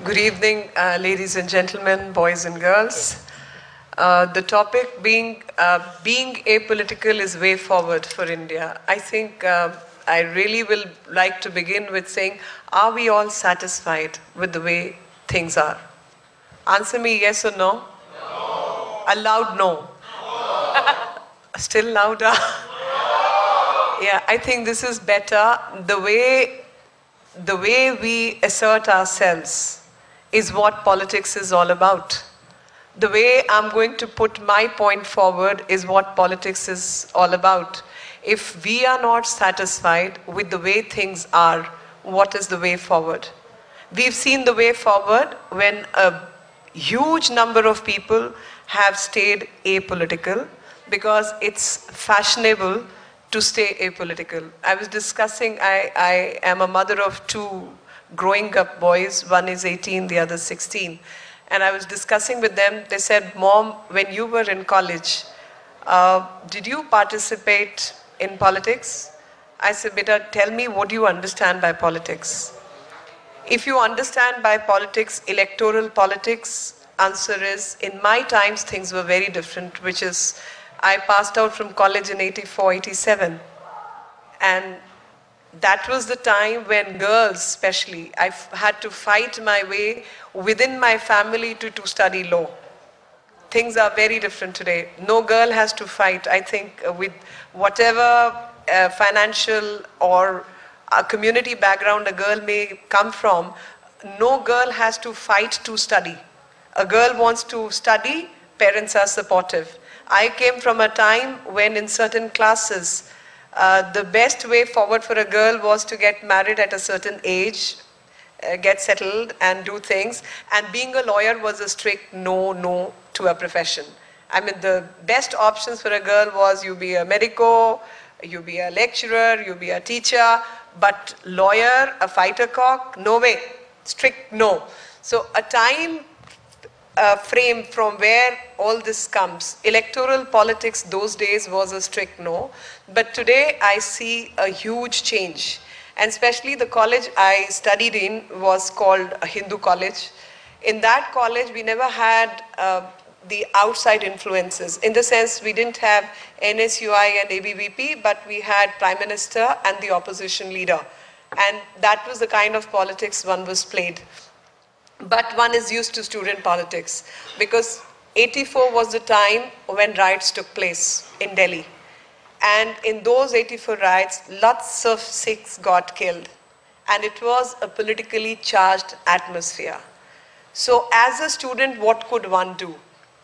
Good evening, ladies and gentlemen, boys and girls. The topic being apolitical is way forward for India. I think I really will like to begin with saying, are we all satisfied with the way things are? Answer me yes or no? No. A loud no. Still louder? Yeah, I think this is better. The way we assert ourselves is what politics is all about. The way I'm going to put my point forward is what politics is all about. If we are not satisfied with the way things are, what is the way forward? We've seen the way forward when a huge number of people have stayed apolitical because it's fashionable to stay apolitical. I was discussing, I am a mother of two growing up boys. One is 18, the other 16. And I was discussing with them. They said, Mom, when you were in college, did you participate in politics? I said, Beta, tell me what do you understand by politics? If you understand by politics, electoral politics, answer is, in my times, things were very different, which is, I passed out from college in 84, 87. And that was the time when girls, especially, I had to fight my way within my family to study law. Things are very different today. No girl has to fight. I think with whatever financial or community background a girl may come from, no girl has to fight to study. A girl wants to study, parents are supportive. I came from a time when in certain classes, the best way forward for a girl was to get married at a certain age, get settled and do things. And being a lawyer was a strict no to a profession. I mean, the best options for a girl was you be a medico, you be a lecturer, you be a teacher, but lawyer, a fighter cock, no way, strict no. So a time frame from where all this comes. Electoral politics those days was a strict no, but today I see a huge change. And especially the college I studied in was called a Hindu college. In that college, we never had the outside influences. In the sense, we didn't have NSUI and ABVP, but we had Prime Minister and the opposition leader. And that was the kind of politics one was played. But one is used to student politics because 84 was the time when riots took place in Delhi. And in those 84 riots, lots of Sikhs got killed. And it was a politically charged atmosphere. So as a student, what could one do?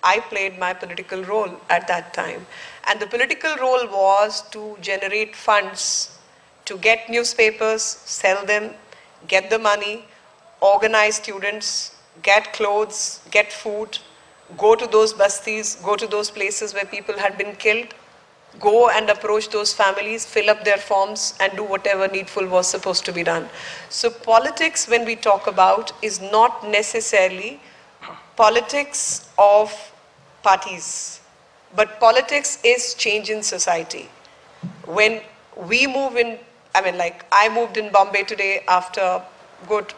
I played my political role at that time. And the political role was to generate funds, to get newspapers, sell them, get the money, organize students, get clothes, get food, go to those bastis, go to those places where people had been killed, go and approach those families, fill up their forms and do whatever needful was supposed to be done. So politics, when we talk about, is not necessarily politics of parties, but politics is change in society. When we move in, I mean, like I moved in Bombay today after good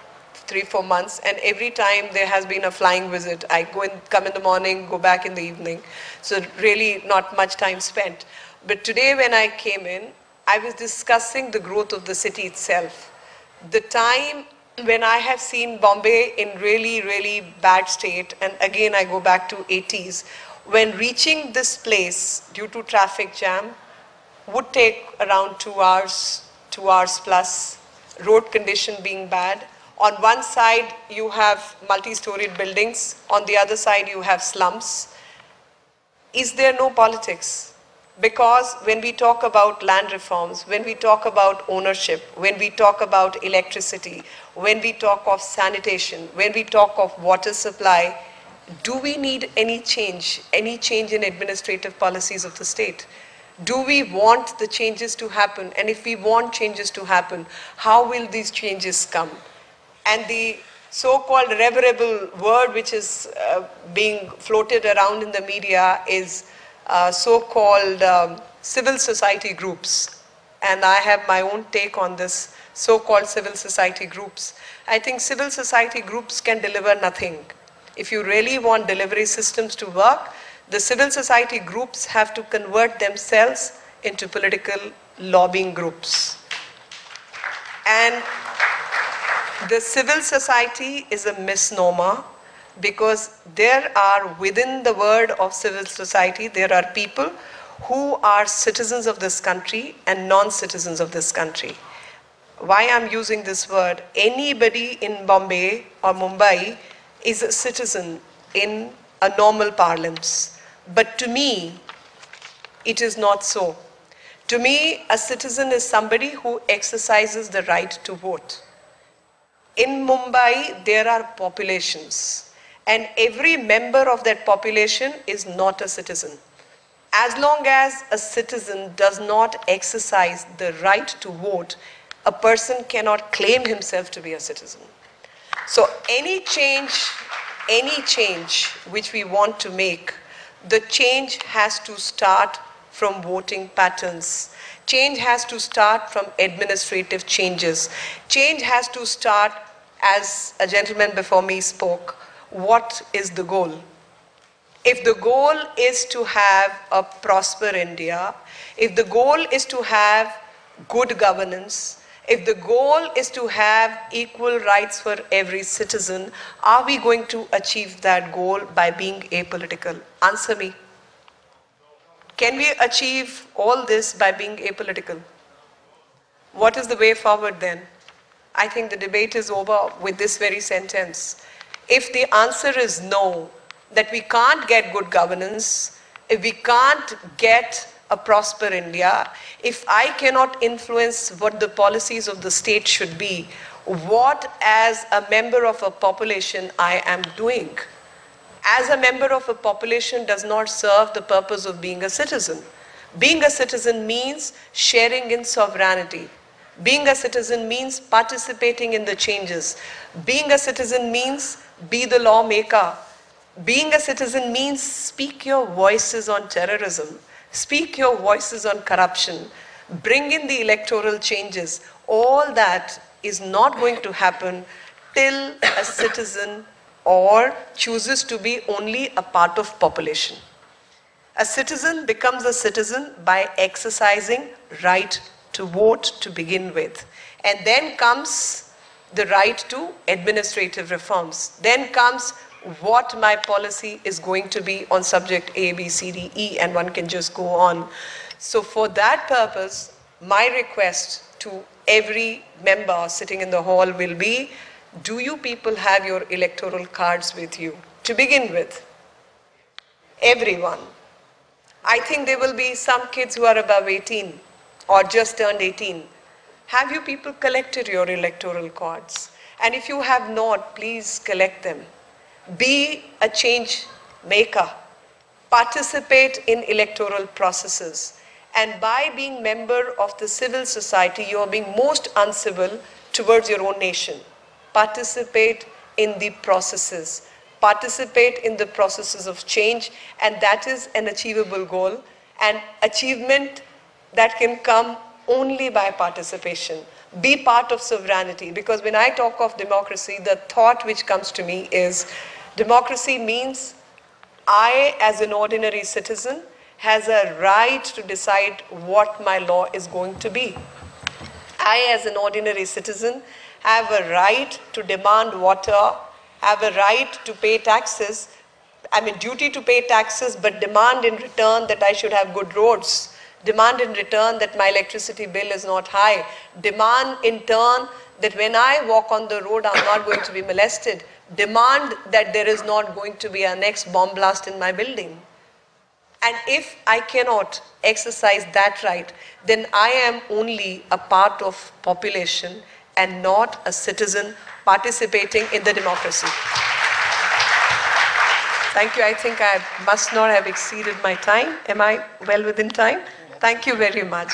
3-4 months, and every time there has been a flying visit. I go and come in the morning, go back in the evening. So really not much time spent. But today when I came in, I was discussing the growth of the city itself. The time when I have seen Bombay in really bad state, and again I go back to 80s, when reaching this place due to traffic jam would take around 2 hours plus, road condition being bad. On one side, you have multi-storied buildings. On the other side, you have slums. Is there no politics? Because when we talk about land reforms, when we talk about ownership, when we talk about electricity, when we talk of sanitation, when we talk of water supply, do we need any change in administrative policies of the state? Do we want the changes to happen? And if we want changes to happen, how will these changes come? And the so-called reverable word which is being floated around in the media is so-called civil society groups. and I have my own take on this so-called civil society groups. I think civil society groups can deliver nothing. If you really want delivery systems to work, the civil society groups have to convert themselves into political lobbying groups. And the civil society is a misnomer, because there are, within the word of civil society, there are people who are citizens of this country and non-citizens of this country. Why I'm using this word? Anybody in Bombay or Mumbai is a citizen in a normal parlance. But to me, it is not so. To me, a citizen is somebody who exercises the right to vote. In Mumbai, there are populations, and every member of that population is not a citizen. As long as a citizen does not exercise the right to vote, a person cannot claim himself to be a citizen. So any change which we want to make, the change has to start from voting patterns. Change has to start from administrative changes. Change has to start, as a gentleman before me spoke, what is the goal? If the goal is to have a prosper India, if the goal is to have good governance, if the goal is to have equal rights for every citizen, are we going to achieve that goal by being apolitical? Answer me. Can we achieve all this by being apolitical? What is the way forward then? I think the debate is over with this very sentence. If the answer is no, that we can't get good governance, if we can't get a prosper India, if I cannot influence what the policies of the state should be, what as a member of a population I am doing? As a member of a population does not serve the purpose of being a citizen. Being a citizen means sharing in sovereignty. Being a citizen means participating in the changes. Being a citizen means be the lawmaker. Being a citizen means speak your voices on terrorism. Speak your voices on corruption. Bring in the electoral changes. All that is not going to happen till a citizen or chooses to be only a part of population. A citizen becomes a citizen by exercising right to vote to begin with. And then comes the right to administrative reforms. Then comes what my policy is going to be on subject A, B, C, D, E, and one can just go on. So for that purpose, my request to every member sitting in the hall will be, do you people have your electoral cards with you? To begin with, everyone. I think there will be some kids who are above 18 or just turned 18. Have you people collected your electoral cards? And if you have not, please collect them. Be a change maker. Participate in electoral processes. And by being member of the civil society, you are being most uncivil towards your own nation. Participate in the processes. Participate in the processes of change, and that is an achievable goal, and achievement that can come only by participation. Be part of sovereignty, because when I talk of democracy, the thought which comes to me is democracy means I, as an ordinary citizen, has a right to decide what my law is going to be. I, as an ordinary citizen, have a right to demand water, have a right to pay taxes, duty to pay taxes, but demand in return that I should have good roads. Demand in return that my electricity bill is not high. Demand in turn that when I walk on the road, I'm not going to be molested. Demand that there is not going to be a next bomb blast in my building. And if I cannot exercise that right, then I am only a part of population and not a citizen participating in the democracy. Thank you. I think I must not have exceeded my time. Am I well within time? Thank you very much.